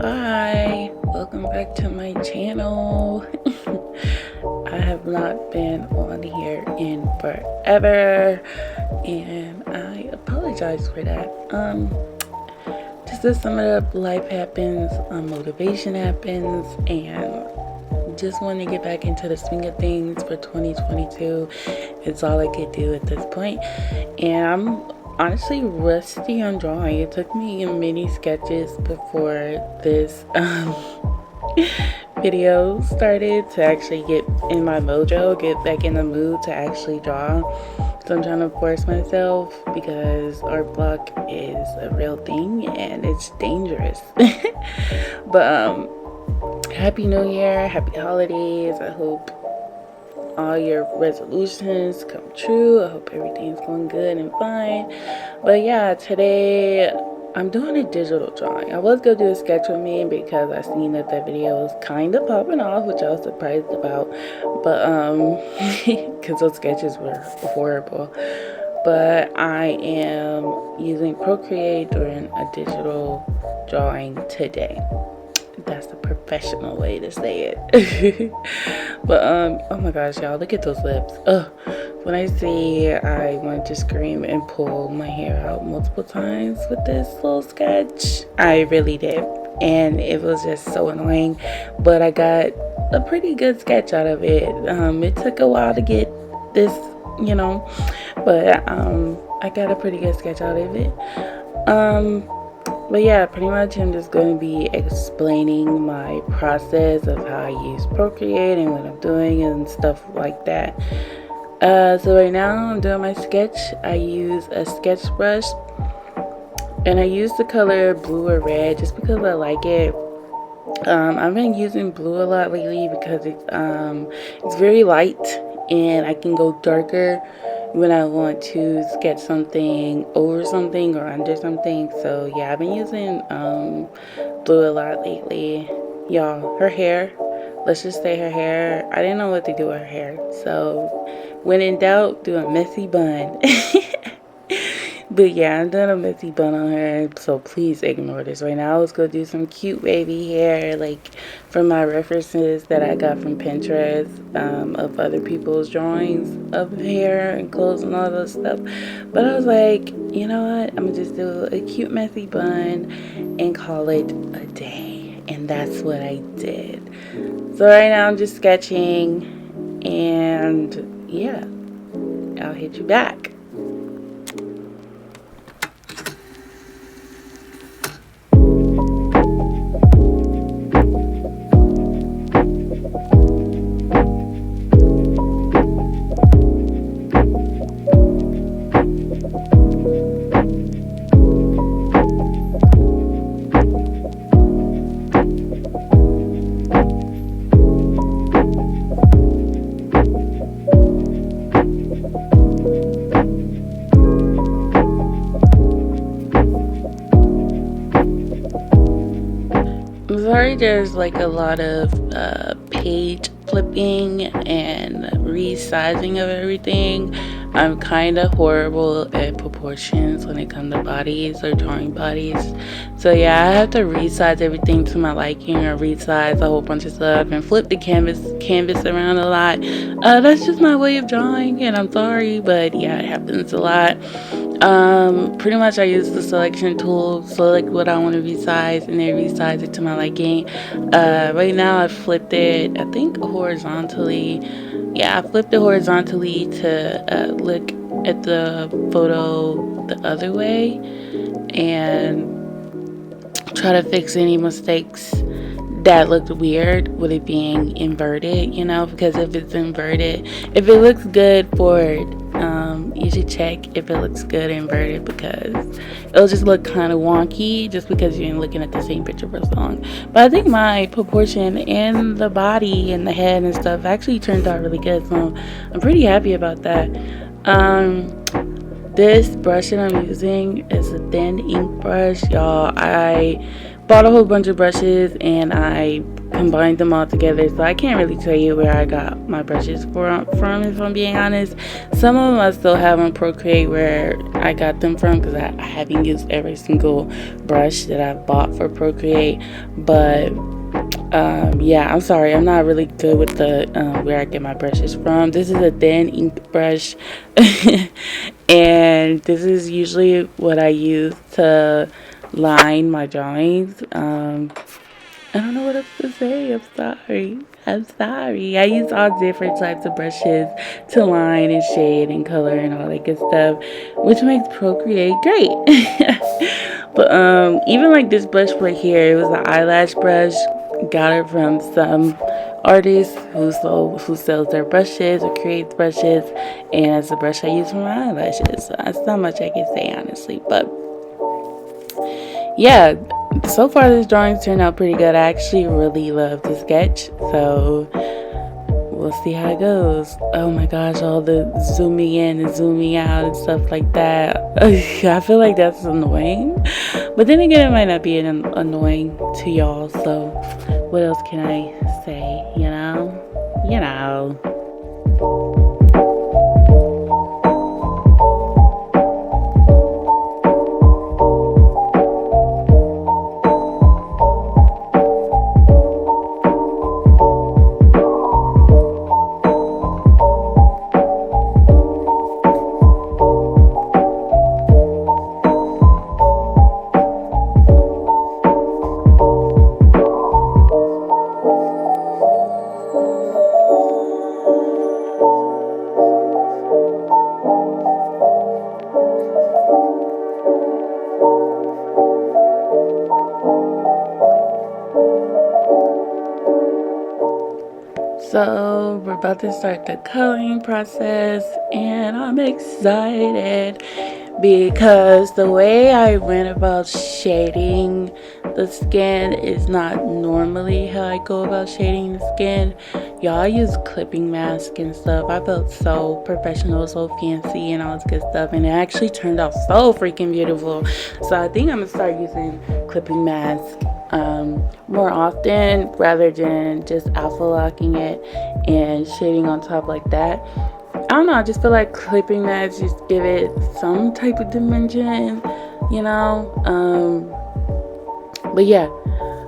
Hi, welcome back to my channel. I have not been on here in forever and I apologize for that. Just to sum it up, life happens, motivation happens, and just want to get back into the swing of things for 2022. It's all I could do at this point, and I'm honestly rusty on drawing. It took me many sketches before this video started to actually get in my mojo, get back in the mood to actually draw. So I'm trying to force myself because art block is a real thing and it's dangerous. But happy new year, happy holidays. I hope all your resolutions come true. I hope everything's going good and fine. But yeah, today I'm doing a digital drawing. I was gonna do a sketch with me because I seen that the video was kind of popping off, which I was surprised about. But because those sketches were horrible. But I am using Procreate doing a digital drawing today. That's the professional way to say it. But oh my gosh, y'all, look at those lips. When I say I wanted to scream and pull my hair out multiple times with this little sketch, I really did, and it was just so annoying, but I got a pretty good sketch out of it. It took a while to get this, but I got a pretty good sketch out of it. But yeah, pretty much I'm just going to be explaining my process of how I use Procreate and what I'm doing and stuff like that. So right now I'm doing my sketch. I use a sketch brush and I use the color blue or red just because I like it. I've been using blue a lot lately because it's very light and I can go darker when I want to sketch something over something or under something. So yeah, I've been using blue a lot lately. Y'all, her hair, let's just say her hair, I didn't know what to do with her hair, so when in doubt, do a messy bun. But yeah, I'm doing a messy bun on her, so please ignore this right now. I was gonna do some cute baby hair, like from my references that I got from Pinterest, of other people's drawings of hair and clothes and all that stuff. But I was like, you know what? I'm gonna just do a cute messy bun and call it a day. And that's what I did. So right now I'm just sketching, and yeah, I'll hit you back. I'm sorry there's like a lot of page flipping and resizing of everything. I'm kind of horrible at proportions when it comes to bodies or drawing bodies. So yeah, I have to resize everything to my liking or resize a whole bunch of stuff and flip the canvas around a lot. That's just my way of drawing, and I'm sorry, but yeah, it happens a lot. Pretty much I use the selection tool, select what I want to resize, and then resize it to my liking. Right now I flipped it, I think horizontally. Yeah, I flipped it horizontally to look at the photo the other way and try to fix any mistakes that looked weird with it being inverted, because if it's inverted, if it looks good for you should check if it looks good inverted, because it'll just look kind of wonky just because you're looking at the same picture for so long. But I think my proportion in the body and the head and stuff actually turned out really good, so I'm pretty happy about that. This brush that I'm using is a thin ink brush, y'all. I bought a whole bunch of brushes and I combined them all together, so I can't really tell you where I got my brushes from, if I'm being honest. Some of them I still have on Procreate where I got them from, because I haven't used every single brush that I've bought for Procreate. But yeah, I'm sorry, I'm not really good with the where I get my brushes from. This is a thin ink brush and this is usually what I use to line my drawings. I don't know what else to say. I'm sorry. I use all different types of brushes to line and shade and color and all that good stuff, which makes Procreate great. But even like this brush right here, it was an eyelash brush. Got it from some artist who sells their brushes or creates brushes, and it's a brush I use for my eyelashes. So that's not much I can say, honestly. But yeah, so far this drawing turned out pretty good. I actually really love the sketch, so we'll see how it goes. Oh my gosh, all the zooming in and zooming out and stuff like that. I feel like that's annoying, but then again, it might not be annoying to y'all, so what else can I say, you know? So we're about to start the coloring process, and I'm excited because the way I went about shading the skin is not normally how I go about shading the skin. Y'all, I use clipping mask and stuff. I felt so professional, so fancy and all this good stuff, and it actually turned out so freaking beautiful. So I think I'm gonna start using clipping mask more often, rather than just alpha locking it and shading on top like that. I don't know, I just feel like clipping that just give it some type of dimension, you know. But yeah,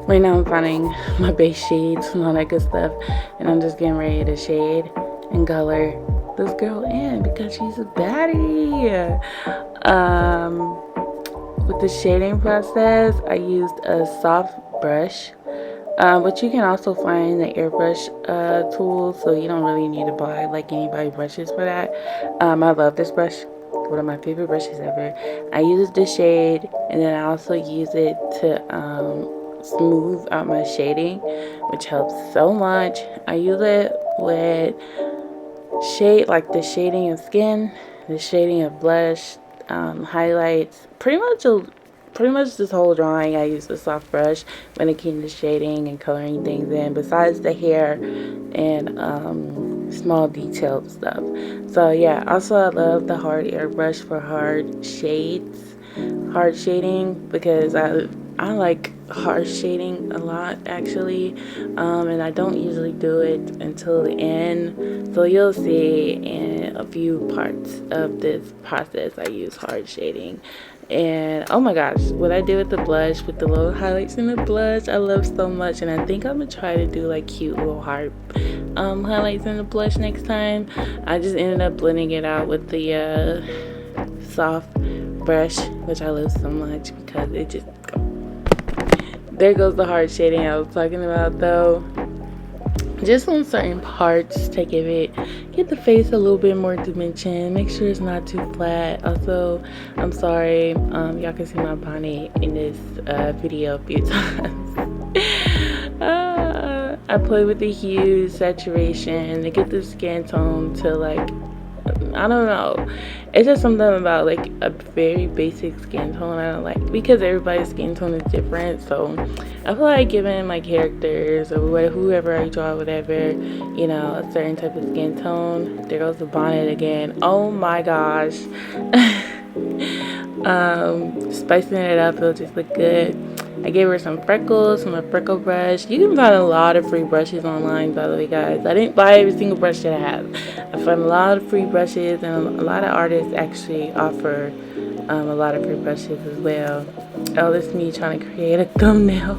right now I'm finding my base shades and all that good stuff, and I'm just getting ready to shade and color this girl in because she's a baddie. With the shading process, I used a soft brush, but you can also find the airbrush tool, so you don't really need to buy like anybody brushes for that. I love this brush, one of my favorite brushes ever. I use the shade, and then I also use it to smooth out my shading, which helps so much. I use it with shade, like the shading of skin, the shading of blush, highlights, pretty much this whole drawing. I used a soft brush when it came to shading and coloring things in, besides the hair and small detailed stuff. So yeah, also I love the hard airbrush for hard shading, because I like hard shading a lot, actually, and I don't usually do it until the end, so you'll see in a few parts of this process I use hard shading. And oh my gosh, what I did with the blush, with the little highlights in the blush, I love so much, and I think I'm gonna try to do like cute little heart highlights in the blush next time. I just ended up blending it out with the soft brush, which I love so much because it just there goes the hard shading I was talking about, though. Just on certain parts to give the face a little bit more dimension, make sure it's not too flat. Also, I'm sorry, y'all can see my bonnet in this video a few times. I play with the hues, saturation to get the skin tone to like I don't know. It's just something about like a very basic skin tone I don't like, because everybody's skin tone is different. So I feel like giving my characters or whoever I draw, whatever, you know, a certain type of skin tone. There goes the bonnet again. Oh my gosh. Spicing it up, it'll just look good. I gave her some freckles from a freckle brush. You can find a lot of free brushes online, by the way, guys. I didn't buy every single brush that I have. I found a lot of free brushes, and a lot of artists actually offer a lot of free brushes as well. Oh, this is me trying to create a thumbnail.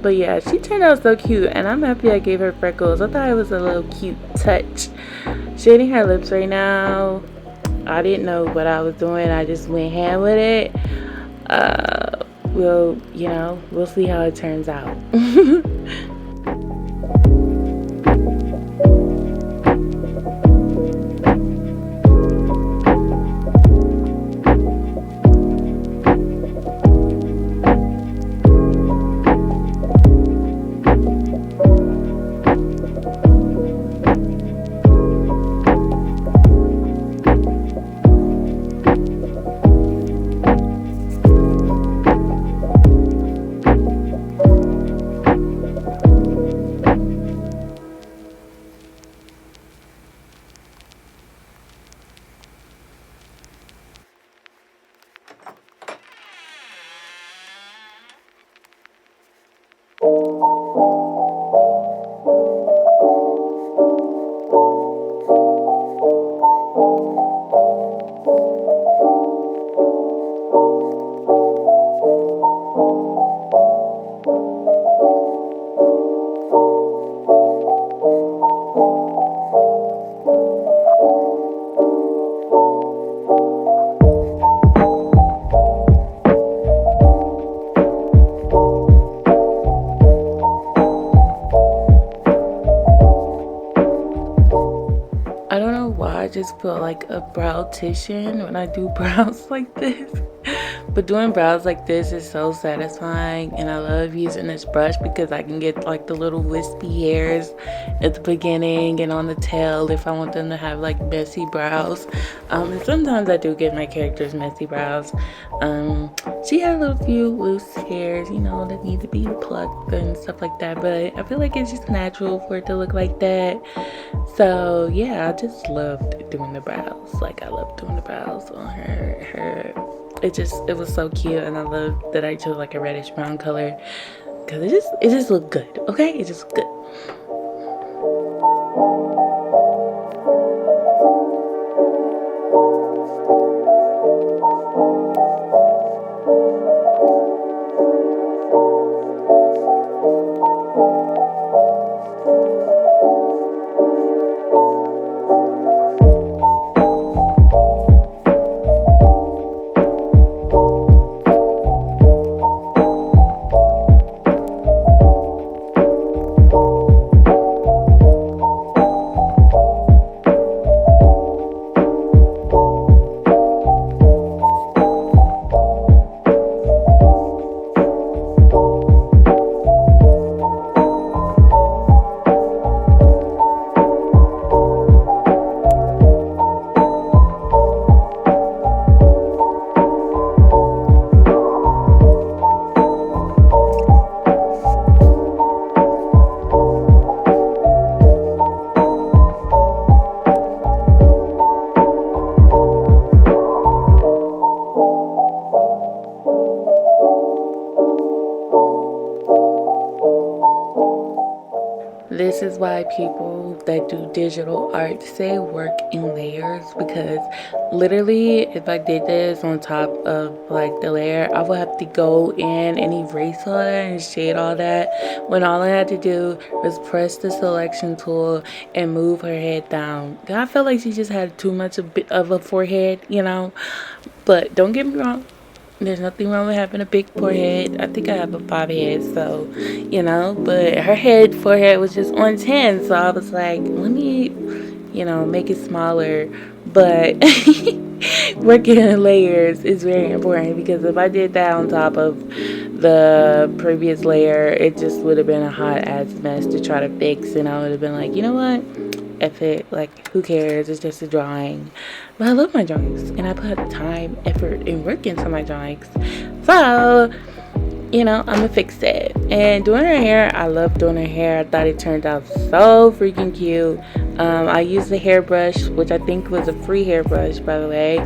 But yeah, she turned out so cute, and I'm happy I gave her freckles. I thought it was a little cute touch. Shading her lips right now, I didn't know what I was doing. I just went ham with it. We'll see how it turns out. I don't know why I just put like a browtition when I do brows like this. But doing brows like this is so satisfying, and I love using this brush because I can get like the little wispy hairs at the beginning and on the tail if I want them to have like messy brows. And sometimes I do give my characters messy brows. She had a little few loose hairs, you know, that need to be plucked and stuff like that, but I feel like it's just natural for it to look like that. So yeah, I just loved doing the brows. Like, I loved doing the brows on her. It was so cute, and I love that I chose like a reddish brown color because it just looked good. Okay, it just looked good. This is why people that do digital art say work in layers, because literally if I did this on top of like the layer, I would have to go in and erase all that and shade all that, when all I had to do was press the selection tool and move her head down. I felt like she just had too much of a forehead, you know. But don't get me wrong, there's nothing wrong with having a big forehead. I think I have a 5 head, so, you know, but her forehead was just on 10, so I was like, let me, you know, make it smaller. But working in layers is very important, because if I did that on top of the previous layer, it just would have been a hot ass mess to try to fix, and I would have been like, you know what? F it, like who cares, it's just a drawing. But I love my drawings and I put time, effort, and work into my drawings. So, you know, I'm gonna fix it. And doing her hair, I love doing her hair. I thought it turned out so freaking cute. I used a hairbrush, which I think was a free hairbrush, by the way.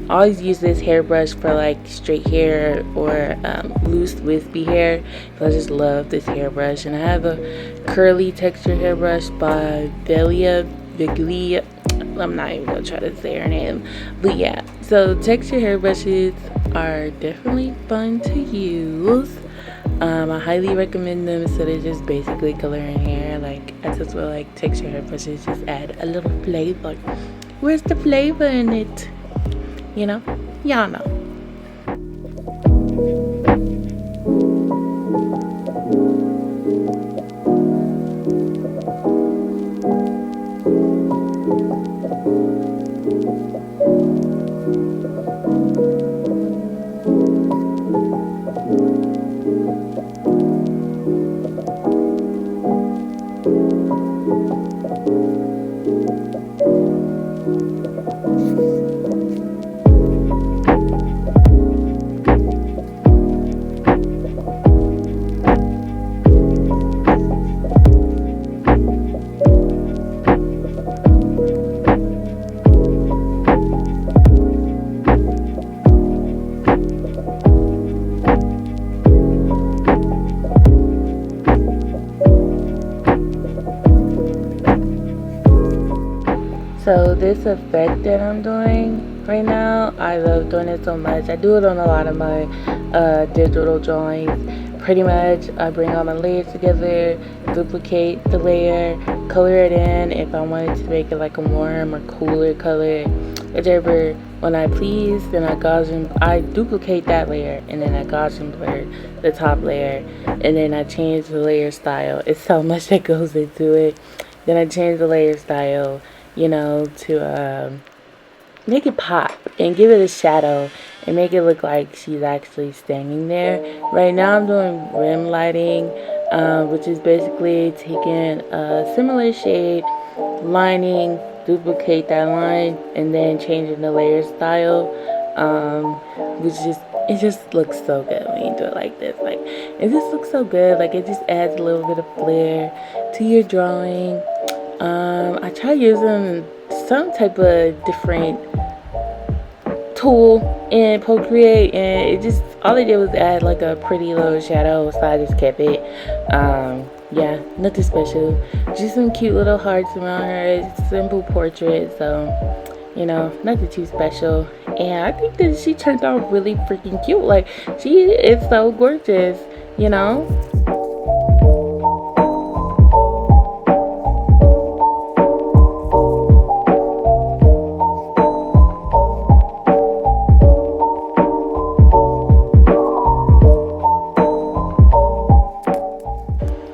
I always use this hairbrush for like straight hair or loose wispy hair. So I just love this hairbrush. And I have a curly texture hairbrush by Viglia. I'm not even gonna try to say her name, but yeah. So texture hairbrushes are definitely fun to use. I highly recommend them. So they're just basically coloring hair. Like I just feel like texture hairbrushes just add a little flavor. Where's the flavor in it? You know, y'all know. So this effect that I'm doing right now, I love doing it so much. I do it on a lot of my digital drawings. Pretty much, I bring all my layers together, duplicate the layer, color it in if I wanted to make it like a warm or cooler color, whichever one I please. Then I duplicate that layer, and then I Gaussian blur the top layer, and then I change the layer style. It's so much that goes into it. Then I change the layer style, you know, to make it pop and give it a shadow and make it look like she's actually standing there. Right now I'm doing rim lighting, which is basically taking a similar shade, lining, duplicate that line, and then changing the layer style, it just looks so good when you do it like this. Like, it just looks so good. Like, it just adds a little bit of flair to your drawing. I tried using some type of different tool in Procreate, and it just, all it did was add like a pretty little shadow, so I just kept it. Yeah, nothing special, just some cute little hearts around her. It's a simple portrait, so, you know, nothing too special. And I think that she turned out really freaking cute. Like, she is so gorgeous, you know.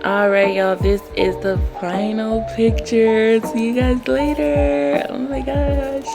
Alright, y'all, this is the final picture. See you guys later. Oh my gosh.